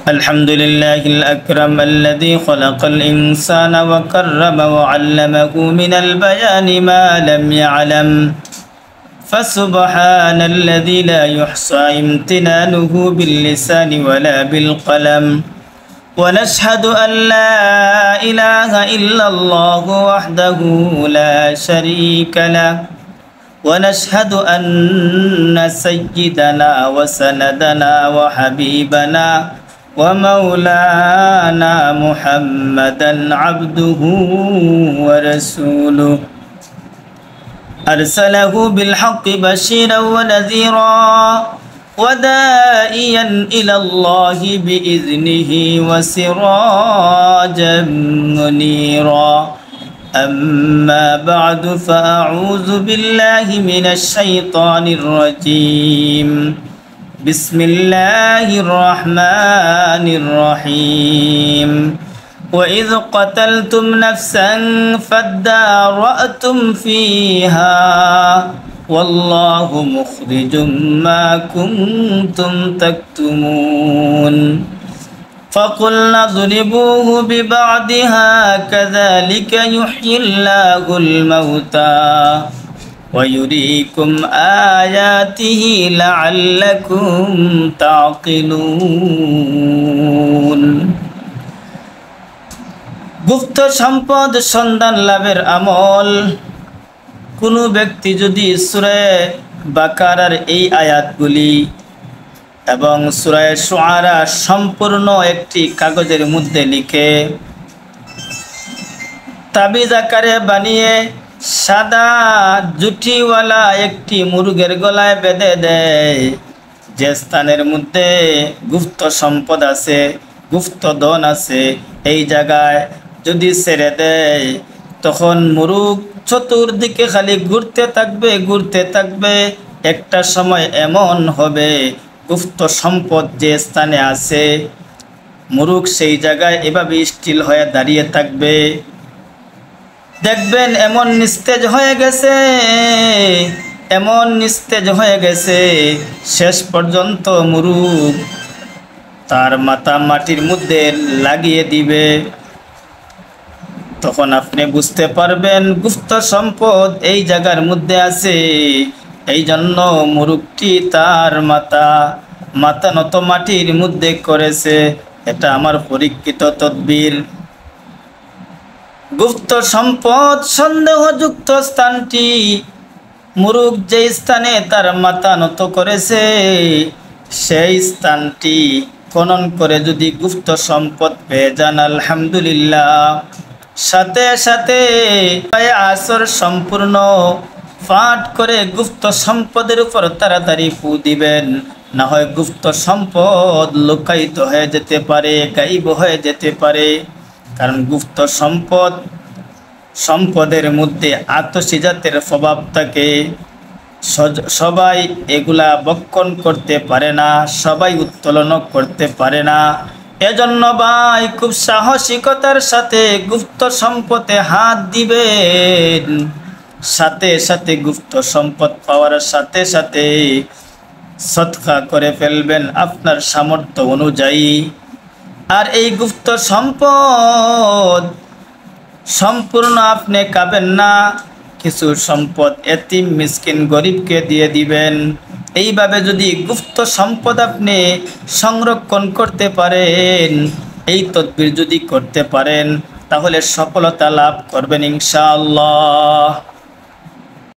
الحمد لله الأكرم الذي خلق الإنسان وكرم وعلمه من البيان ما لم يعلم فسبحان الذي لا يحصى امتنانه باللسان ولا بالقلم ونشهد أن لا إله إلا الله وحده لا شريك له ونشهد أن سيدنا وسندنا وحبيبنا ومولانا محمدا عبده ورسوله أرسله بالحق بشيرا ونذيرا وداعيا إلى الله بإذنه وسراجا منيرا أما بعد فأعوذ بالله من الشيطان الرجيم بسم الله الرحمن الرحيم وإذ قتلتم نفسا فادارأتم فيها والله مخرج ما كنتم تكتمون فقلنا اضربوه ببعضها كذلك يحيي الله الموتى ويريكم آياته لعلكم تعقلون গুপ্ত সম্পদ সন্ধান লাভের আমল। কোনো ব্যক্তি যদি সূরা বাকারার এই আয়াতগুলি এবং সূরা শুআরা সম্পূর্ণ একটি কাগজের মধ্যে লিখে তাবিজ আকারে বানিয়ে সাদা জুটিওয়ালা একটি মুরগের গলায় বেঁধে দেয়, যে স্থানের মধ্যে গুপ্ত সম্পদ আছে, গুপ্ত ধন আছে, এই জায়গায় যদি ছেড়ে দেয় তখন মুরগ চতুর্দিকে খালি ঘুরতে থাকবে। একটা সময় এমন হবে গুপ্ত সম্পদ যে স্থানে আছে মুরগ সেই জায়গায় এভাবে স্থির হয়ে দাঁড়িয়ে থাকবে। দেখবেন এমন নিস্তেজ হয়ে গেছে শেষ পর্যন্ত মুরগ তার মাথা মাটির মধ্যে লাগিয়ে দিবে। তখন আপনি বুঝতে পারবেন গুপ্ত সম্পদ এই জায়গার মধ্যে আছে। এই জন্য মুরগটি তার মাথা নত মাটির মধ্যে করেছে। এটা আমার পরীক্ষিত তদবির। গুপ্ত সম্পদ সন্দেহযুক্ত স্থানটি মুরগ যে স্থানে তার মাথা নত করেছে সেই স্থানটি খনন করে যদি গুপ্ত সম্পদ পেয়ে যান আলহামদুলিল্লাহ, সাথে সাথে আসর সম্পূর্ণ পাঠ করে গুপ্ত সম্পদের উপর তাড়াতাড়ি ফু দিবেন, না হয় গুপ্ত সম্পদ লুকায়িত হয়ে যেতে পারে, গায়েব হয়ে যেতে পারে। কারণ গুপ্ত সম্পদের মধ্যে আতশিজাতের স্বভাব থাকে। সবাই এগুলা বক্ষণ করতে পারে না, সবাই উত্তোলন করতে পারে না। এজন্য ভাই খুব সাহসিকতার সাথে গুপ্ত সম্পদে হাত দিবেন, সাথে সাথে গুপ্ত সম্পদ পাওয়ার সাথে সাথে সদকা করে ফেলবেন আপনার সামর্থ্য অনুযায়ী। আর এই গুপ্ত সম্পদ সম্পূর্ণ আপনি খাবেন না, কিছু সম্পদ এতিম মিসকিন গরিবকে দিয়ে দিবেন। এইভাবে যদি গুপ্ত সম্পদ আপনি সংরক্ষণ করতে পারেন, এই তদবির যদি করতে পারেন, তাহলে সফলতা লাভ করবেন ইনশাআল্লাহ।